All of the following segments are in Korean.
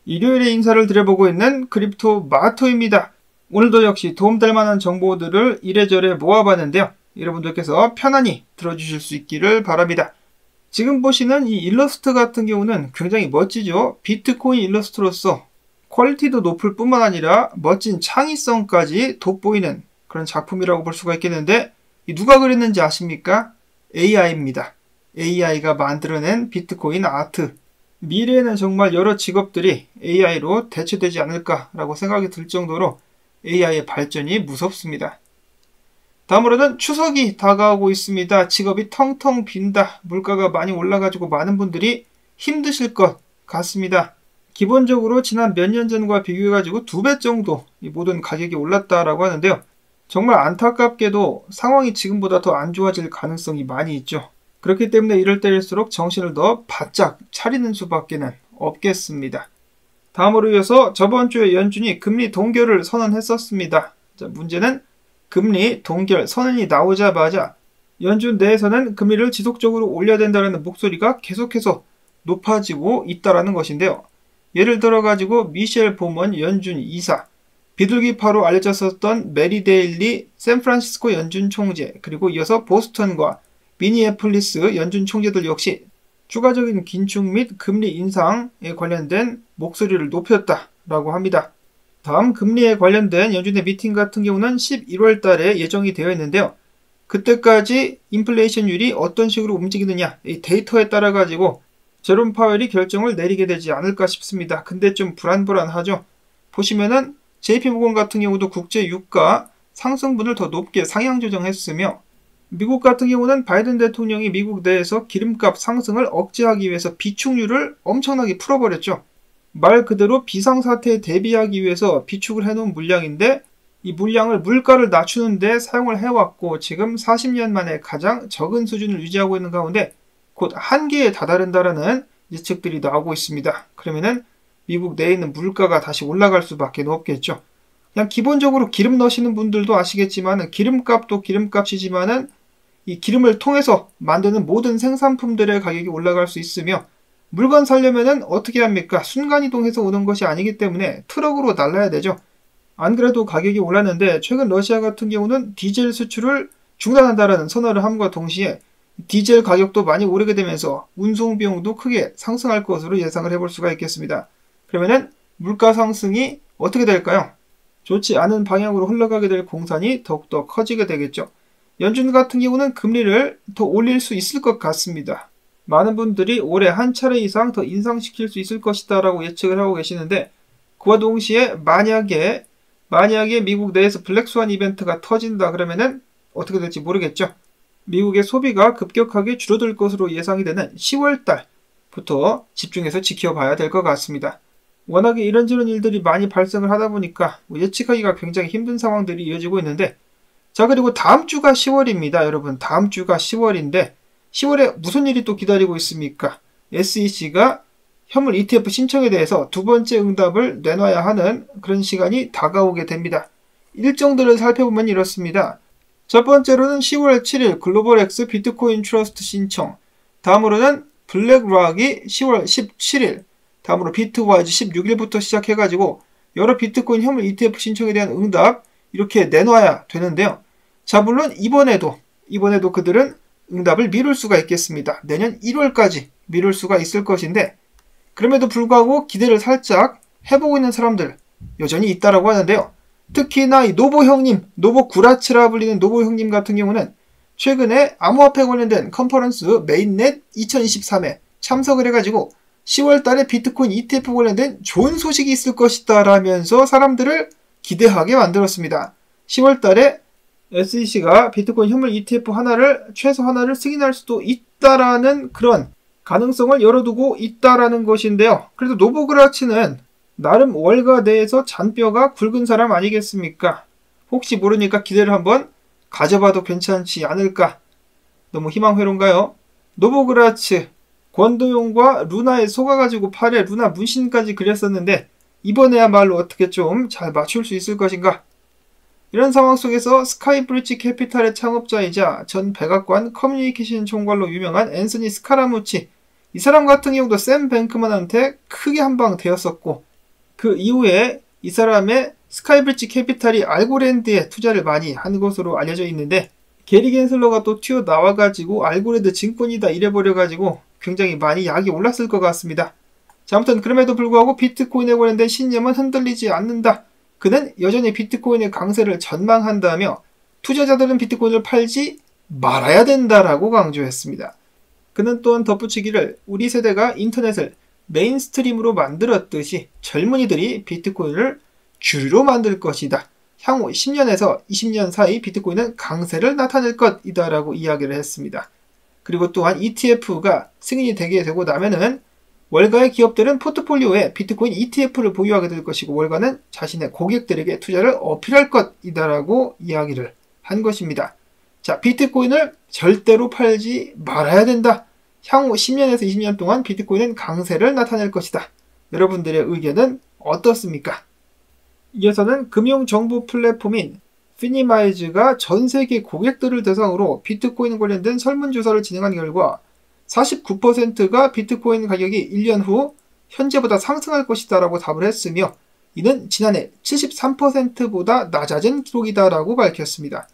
일요일에 인사를 드려보고 있는 크립토 마토입니다. 오늘도 역시 도움될 만한 정보들을 이래저래 모아봤는데요. 여러분들께서 편안히 들어주실 수 있기를 바랍니다. 지금 보시는 이 일러스트 같은 경우는 굉장히 멋지죠. 비트코인 일러스트로서 퀄리티도 높을 뿐만 아니라 멋진 창의성까지 돋보이는 그런 작품이라고 볼 수가 있겠는데, 누가 그렸는지 아십니까? AI입니다. AI가 만들어낸 비트코인 아트. 미래에는 정말 여러 직업들이 AI로 대체되지 않을까라고 생각이 들 정도로 AI의 발전이 무섭습니다. 다음으로는 추석이 다가오고 있습니다. 직업이 텅텅 빈다. 물가가 많이 올라가지고 많은 분들이 힘드실 것 같습니다. 기본적으로 지난 몇 년 전과 비교해가지고 2배 정도 이 모든 가격이 올랐다라고 하는데요. 정말 안타깝게도 상황이 지금보다 더 안 좋아질 가능성이 많이 있죠. 그렇기 때문에 이럴 때일수록 정신을 더 바짝 차리는 수밖에는 없겠습니다. 다음으로 이어서 저번 주에 연준이 금리 동결을 선언했었습니다. 자, 문제는 금리 동결 선언이 나오자마자 연준 내에서는 금리를 지속적으로 올려야 된다는 목소리가 계속해서 높아지고 있다는 것인데요. 예를 들어가지고 미셸 봄먼 연준 이사, 비둘기파로 알려졌었던 메리 데일리 샌프란시스코 연준 총재, 그리고 이어서 보스턴과 미니애폴리스 연준 총재들 역시 추가적인 긴축 및 금리 인상에 관련된 목소리를 높였다라고 합니다. 다음 금리에 관련된 연준의 미팅 같은 경우는 11월 달에 예정이 되어 있는데요. 그때까지 인플레이션율이 어떤 식으로 움직이느냐, 이 데이터에 따라 가지고 제롬 파웰이 결정을 내리게 되지 않을까 싶습니다. 근데 좀 불안하죠. 보시면은 JP모건 같은 경우도 국제 유가 상승분을 더 높게 상향 조정했으며, 미국 같은 경우는 바이든 대통령이 미국 내에서 기름값 상승을 억제하기 위해서 비축률을 엄청나게 풀어버렸죠. 말 그대로 비상사태에 대비하기 위해서 비축을 해놓은 물량인데, 이 물량을 물가를 낮추는 데 사용을 해왔고 지금 40년 만에 가장 적은 수준을 유지하고 있는 가운데 곧 한계에 다다른다라는 예측들이 나오고 있습니다. 그러면은 미국 내에 있는 물가가 다시 올라갈 수밖에 없겠죠. 그냥 기본적으로 기름 넣으시는 분들도 아시겠지만 기름값도 기름값이지만은 이 기름을 통해서 만드는 모든 생산품들의 가격이 올라갈 수 있으며, 물건 사려면은 어떻게 합니까? 순간이동해서 오는 것이 아니기 때문에 트럭으로 날라야 되죠. 안 그래도 가격이 올랐는데 최근 러시아 같은 경우는 디젤 수출을 중단한다라는 선언을 함과 동시에 디젤 가격도 많이 오르게 되면서 운송 비용도 크게 상승할 것으로 예상을 해볼 수가 있겠습니다. 그러면은 물가 상승이 어떻게 될까요? 좋지 않은 방향으로 흘러가게 될 공산이 더욱더 커지게 되겠죠. 연준 같은 경우는 금리를 더 올릴 수 있을 것 같습니다. 많은 분들이 올해 한 차례 이상 더 인상시킬 수 있을 것이다 라고 예측을 하고 계시는데, 그와 동시에 만약에 미국 내에서 블랙스완 이벤트가 터진다 그러면은 어떻게 될지 모르겠죠. 미국의 소비가 급격하게 줄어들 것으로 예상이 되는 10월 달부터 집중해서 지켜봐야 될 것 같습니다. 워낙에 이런저런 일들이 많이 발생을 하다 보니까 예측하기가 굉장히 힘든 상황들이 이어지고 있는데, 자, 그리고 다음 주가 10월입니다. 여러분, 다음 주가 10월인데 10월에 무슨 일이 또 기다리고 있습니까? SEC가 현물 ETF 신청에 대해서 두 번째 응답을 내놔야 하는 그런 시간이 다가오게 됩니다. 일정들을 살펴보면 이렇습니다. 첫 번째로는 10월 7일 글로벌X 비트코인 트러스트 신청, 다음으로는 블랙락이 10월 17일, 다음으로 비트와이즈 16일부터 시작해가지고 여러 비트코인 현물 ETF 신청에 대한 응답 이렇게 내놔야 되는데요. 자, 물론 이번에도 그들은 응답을 미룰 수가 있겠습니다. 내년 1월까지 미룰 수가 있을 것인데, 그럼에도 불구하고 기대를 살짝 해보고 있는 사람들 여전히 있다라고 하는데요. 특히나 이 노보 형님, 노보 구라치라 불리는 노보 형님 같은 경우는 최근에 암호화폐 관련된 컨퍼런스 메인넷 2023에 참석을 해가지고 10월 달에 비트코인 ETF 관련된 좋은 소식이 있을 것이다 라면서 사람들을 기대하게 만들었습니다. 10월 달에 SEC가 비트코인 현물 ETF 최소 하나를 승인할 수도 있다라는 그런 가능성을 열어두고 있다라는 것인데요. 그래도 노보그라치는 나름 월가 내에서 잔뼈가 굵은 사람 아니겠습니까? 혹시 모르니까 기대를 한번 가져봐도 괜찮지 않을까? 너무 희망회로인가요? 노보그라츠, 권도용과 루나에 속아가지고 팔에 루나 문신까지 그렸었는데 이번에야말로 어떻게 좀 잘 맞출 수 있을 것인가? 이런 상황 속에서 스카이브리지 캐피탈의 창업자이자 전 백악관 커뮤니케이션 총괄로 유명한 앤서니 스카라무치, 이 사람 같은 경우도 샘 뱅크만한테 크게 한방 되었었고, 그 이후에 이 사람의 스카이브리지 캐피탈이 알고랜드에 투자를 많이 한 것으로 알려져 있는데, 게리 겐슬러가 또 튀어나와가지고 알고랜드 증권이다 이래버려가지고 굉장히 많이 약이 올랐을 것 같습니다. 자, 아무튼 그럼에도 불구하고 비트코인에 관련된 신념은 흔들리지 않는다. 그는 여전히 비트코인의 강세를 전망한다며 투자자들은 비트코인을 팔지 말아야 된다라고 강조했습니다. 그는 또한 덧붙이기를 우리 세대가 인터넷을 메인스트림으로 만들었듯이 젊은이들이 비트코인을 주류로 만들 것이다. 향후 10년에서 20년 사이 비트코인은 강세를 나타낼 것이다 라고 이야기를 했습니다. 그리고 또한 ETF가 승인이 되게 되고 나면은 월가의 기업들은 포트폴리오에 비트코인 ETF를 보유하게 될 것이고, 월가는 자신의 고객들에게 투자를 어필할 것이다 라고 이야기를 한 것입니다. 자, 비트코인을 절대로 팔지 말아야 된다. 향후 10년에서 20년 동안 비트코인은 강세를 나타낼 것이다. 여러분들의 의견은 어떻습니까? 이어서는 금융정보 플랫폼인 피니마이즈가 전 세계 고객들을 대상으로 비트코인 관련된 설문조사를 진행한 결과 49%가 비트코인 가격이 1년 후 현재보다 상승할 것이다 라고 답을 했으며, 이는 지난해 73%보다 낮아진 기록이다 라고 밝혔습니다.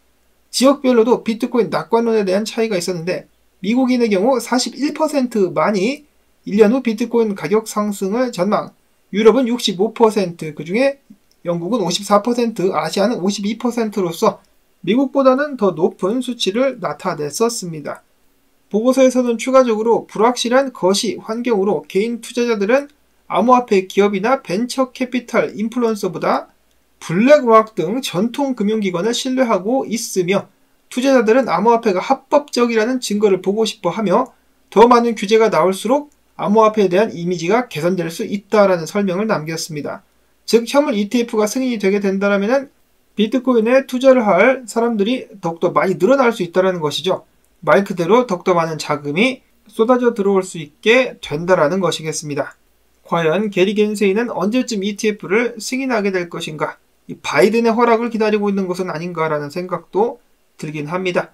지역별로도 비트코인 낙관론에 대한 차이가 있었는데, 미국인의 경우 41%만이 1년 후 비트코인 가격 상승을 전망, 유럽은 65%, 그 중에 영국은 54%, 아시아는 52%로서 미국보다는 더 높은 수치를 나타냈었습니다. 보고서에서는 추가적으로 불확실한 거시 환경으로 개인 투자자들은 암호화폐 기업이나 벤처 캐피탈 인플루언서보다 블랙록 등 전통 금융기관을 신뢰하고 있으며, 투자자들은 암호화폐가 합법적이라는 증거를 보고 싶어 하며 더 많은 규제가 나올수록 암호화폐에 대한 이미지가 개선될 수 있다라는 설명을 남겼습니다. 즉, 현물 ETF가 승인이 되게 된다면 비트코인에 투자를 할 사람들이 더욱더 많이 늘어날 수 있다는 것이죠. 말 그대로 더욱더 많은 자금이 쏟아져 들어올 수 있게 된다라는 것이겠습니다. 과연 게리 겐세이는 언제쯤 ETF를 승인하게 될 것인가? 바이든의 허락을 기다리고 있는 것은 아닌가라는 생각도 들긴 합니다.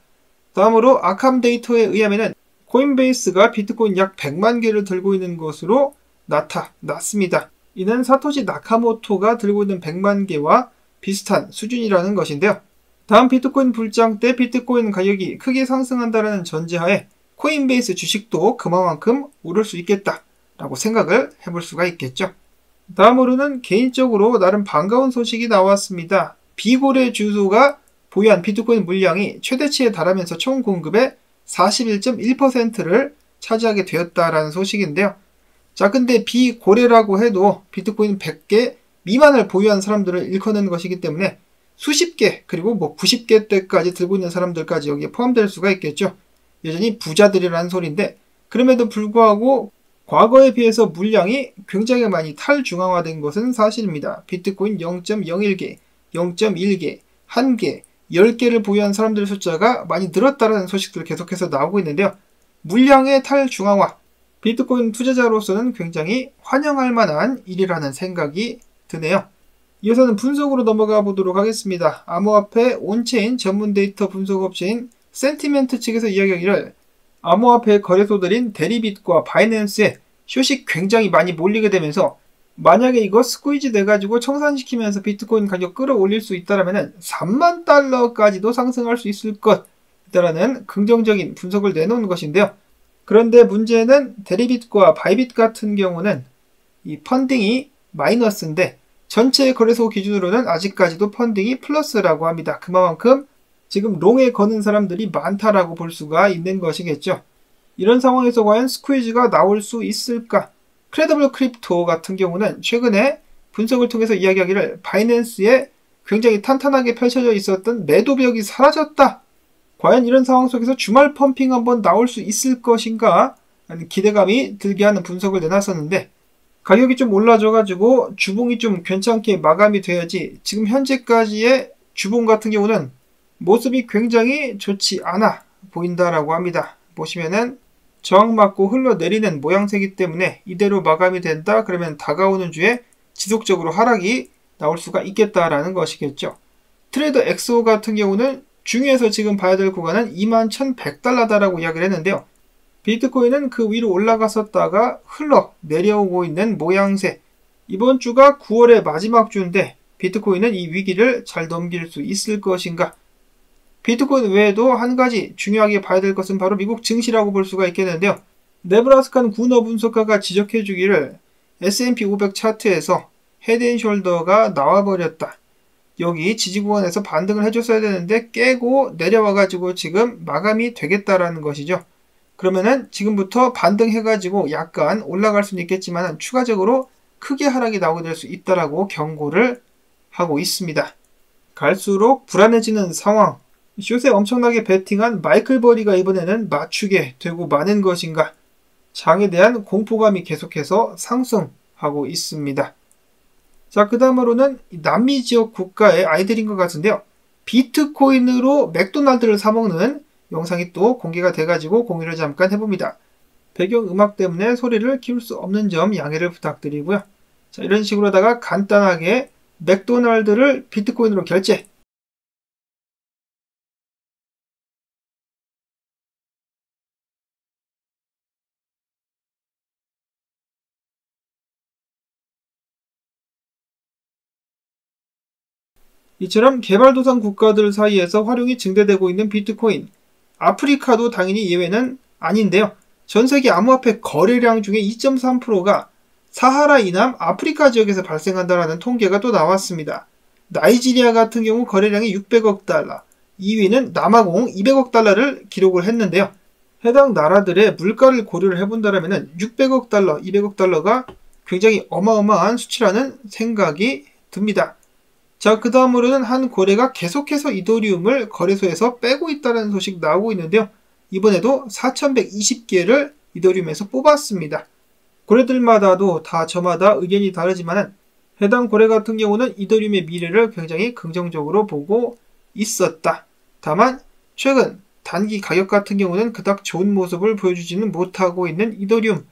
다음으로 아캄 데이터에 의하면 코인베이스가 비트코인 약 100만 개를 들고 있는 것으로 나타났습니다. 이는 사토시 나카모토가 들고 있는 100만 개와 비슷한 수준이라는 것인데요. 다음 비트코인 불장 때 비트코인 가격이 크게 상승한다는 전제하에 코인베이스 주식도 그만큼 오를 수 있겠다라고 생각을 해볼 수가 있겠죠. 다음으로는 개인적으로 나름 반가운 소식이 나왔습니다. 비고래 주소가 보유한 비트코인 물량이 최대치에 달하면서 총 공급의 41.1%를 차지하게 되었다라는 소식인데요. 자, 근데 비고래라고 해도 비트코인 100개 미만을 보유한 사람들을 일컫는 것이기 때문에 수십 개, 그리고 90개대까지 들고 있는 사람들까지 여기에 포함될 수가 있겠죠. 여전히 부자들이라는 소리인데, 그럼에도 불구하고 과거에 비해서 물량이 굉장히 많이 탈중앙화된 것은 사실입니다. 비트코인 0.01개, 0.1개, 1개, 10개를 보유한 사람들의 숫자가 많이 늘었다는 소식들 계속해서 나오고 있는데요. 물량의 탈중앙화, 비트코인 투자자로서는 굉장히 환영할 만한 일이라는 생각이 드네요. 이어서는 분석으로 넘어가 보도록 하겠습니다. 암호화폐 온체인 전문 데이터 분석업체인 센티멘트 측에서 이야기하기를 암호화폐 거래소들인 데리빗과 바이낸스에 숏이 굉장히 많이 몰리게 되면서 만약에 이거 스퀴즈 돼가지고 청산시키면서 비트코인 가격 끌어올릴 수 있다면 3만 달러까지도 상승할 수 있을 것이라는 긍정적인 분석을 내놓은 것인데요. 그런데 문제는 데리빗과 바이빗 같은 경우는 이 펀딩이 마이너스인데 전체 거래소 기준으로는 아직까지도 펀딩이 플러스라고 합니다. 그만큼 지금 롱에 거는 사람들이 많다라고 볼 수가 있는 것이겠죠. 이런 상황에서 과연 스퀴즈가 나올 수 있을까? 크레더블 크립토 같은 경우는 최근에 분석을 통해서 이야기하기를 바이낸스에 굉장히 탄탄하게 펼쳐져 있었던 매도벽이 사라졌다. 과연 이런 상황 속에서 주말 펌핑 한번 나올 수 있을 것인가? 하는 기대감이 들게 하는 분석을 내놨었는데, 가격이 좀 올라져가지고 주봉이 좀 괜찮게 마감이 돼야지 지금 현재까지의 주봉 같은 경우는 모습이 굉장히 좋지 않아 보인다라고 합니다. 보시면은 저항 맞고 흘러내리는 모양새이기 때문에 이대로 마감이 된다 그러면 다가오는 주에 지속적으로 하락이 나올 수가 있겠다라는 것이겠죠. 트레이더 엑소 같은 경우는 중에서 지금 봐야 될 구간은 21,100달러다라고 이야기를 했는데요. 비트코인은 그 위로 올라갔었다가 흘러 내려오고 있는 모양새, 이번 주가 9월의 마지막 주인데 비트코인은 이 위기를 잘 넘길 수 있을 것인가? 비트코인 외에도 한 가지 중요하게 봐야 될 것은 바로 미국 증시라고 볼 수가 있겠는데요. 네브라스카는 군어 분석가가 지적해 주기를 S&P 500 차트에서 헤드앤숄더가 나와버렸다. 여기 지지구간에서 반등을 해줬어야 되는데 깨고 내려와가지고 지금 마감이 되겠다라는 것이죠. 그러면은 지금부터 반등해가지고 약간 올라갈 수는 있겠지만 추가적으로 크게 하락이 나오게 될 수 있다라고 경고를 하고 있습니다. 갈수록 불안해지는 상황. 숏에 엄청나게 베팅한 마이클 버리가 이번에는 맞추게 되고 마는 것인가? 장에 대한 공포감이 계속해서 상승하고 있습니다. 자, 그 다음으로는 남미 지역 국가의 아이들인 것 같은데요. 비트코인으로 맥도날드를 사먹는 영상이 또 공개가 돼가지고 공유를 잠깐 해봅니다. 배경음악 때문에 소리를 키울 수 없는 점 양해를 부탁드리고요. 자, 이런 식으로다가 간단하게 맥도날드를 비트코인으로 결제. 이처럼 개발도상 국가들 사이에서 활용이 증대되고 있는 비트코인. 아프리카도 당연히 예외는 아닌데요. 전세계 암호화폐 거래량 중에 2.3%가 사하라 이남 아프리카 지역에서 발생한다는 통계가 또 나왔습니다. 나이지리아 같은 경우 거래량이 600억 달러, 2위는 남아공 200억 달러를 기록을 했는데요. 해당 나라들의 물가를 고려를 해본다면 600억 달러, 200억 달러가 굉장히 어마어마한 수치라는 생각이 듭니다. 자, 그 다음으로는 한 고래가 계속해서 이더리움을 거래소에서 빼고 있다는 소식 나오고 있는데요. 이번에도 4120개를 이더리움에서 뽑았습니다. 고래들마다도 다 저마다 의견이 다르지만 해당 고래 같은 경우는 이더리움의 미래를 굉장히 긍정적으로 보고 있었다. 다만 최근 단기 가격 같은 경우는 그닥 좋은 모습을 보여주지는 못하고 있는 이더리움.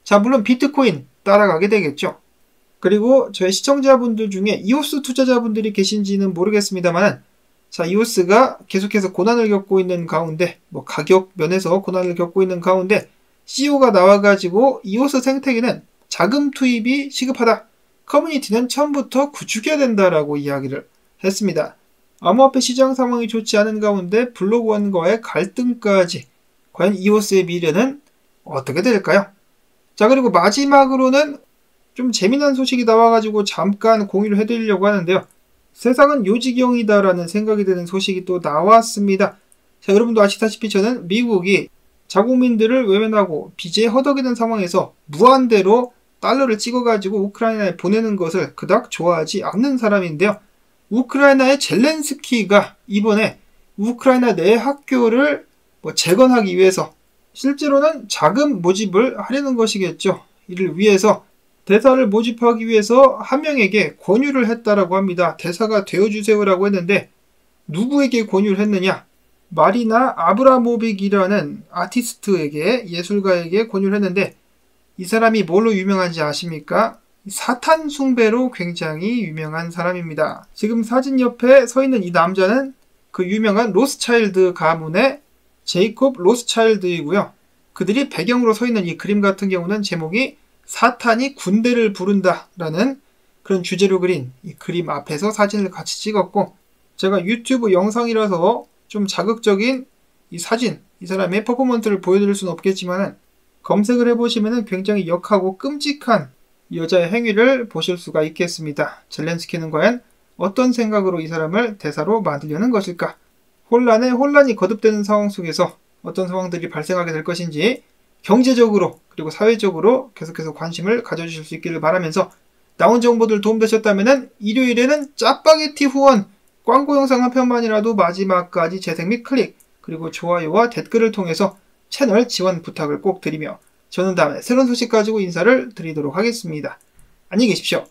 자, 물론 비트코인 따라가게 되겠죠. 그리고 저희 시청자분들 중에 이오스 투자자분들이 계신지는 모르겠습니다만, 자, 이오스가 계속해서 고난을 겪고 있는 가운데, 가격 면에서 고난을 겪고 있는 가운데, CEO가 나와가지고 이오스 생태계는 자금 투입이 시급하다. 커뮤니티는 처음부터 구축해야 된다라고 이야기를 했습니다. 암호화폐 시장 상황이 좋지 않은 가운데 블록원과의 갈등까지 과연 이오스의 미래는 어떻게 될까요? 자, 그리고 마지막으로는 좀 재미난 소식이 나와가지고 잠깐 공유를 해드리려고 하는데요. 세상은 요지경이다라는 생각이 드는 소식이 또 나왔습니다. 자, 여러분도 아시다시피 저는 미국이 자국민들을 외면하고 빚에 허덕이는 상황에서 무한대로 달러를 찍어가지고 우크라이나에 보내는 것을 그닥 좋아하지 않는 사람인데요. 우크라이나의 젤렌스키가 이번에 우크라이나 내 학교를 재건하기 위해서 실제로는 자금 모집을 하려는 것이겠죠. 이를 위해서 대사를 모집하기 위해서 한 명에게 권유를 했다라고 합니다. 대사가 되어주세요라고 했는데 누구에게 권유를 했느냐? 마리나 아브라모빅이라는 아티스트에게, 예술가에게 권유를 했는데 이 사람이 뭘로 유명한지 아십니까? 사탄 숭배로 굉장히 유명한 사람입니다. 지금 사진 옆에 서 있는 이 남자는 그 유명한 로스차일드 가문의 제이콥 로스차일드이고요. 그들이 배경으로 서 있는 이 그림 같은 경우는 제목이 사탄이 군대를 부른다라는 그런 주제로 그린 이 그림 앞에서 사진을 같이 찍었고, 제가 유튜브 영상이라서 좀 자극적인 이 사진, 이 사람의 퍼포먼스를 보여드릴 수는 없겠지만 검색을 해보시면 굉장히 역하고 끔찍한 여자의 행위를 보실 수가 있겠습니다. 젤렌스키는 과연 어떤 생각으로 이 사람을 대사로 만들려는 것일까? 혼란에 혼란이 거듭되는 상황 속에서 어떤 상황들이 발생하게 될 것인지 경제적으로 그리고 사회적으로 계속해서 관심을 가져주실 수 있기를 바라면서, 나온 정보들 도움되셨다면 일요일에는 짜파게티 후원 광고 영상 한 편만이라도 마지막까지 재생 및 클릭 그리고 좋아요와 댓글을 통해서 채널 지원 부탁을 꼭 드리며 저는 다음에 새로운 소식 가지고 인사를 드리도록 하겠습니다. 안녕히 계십시오.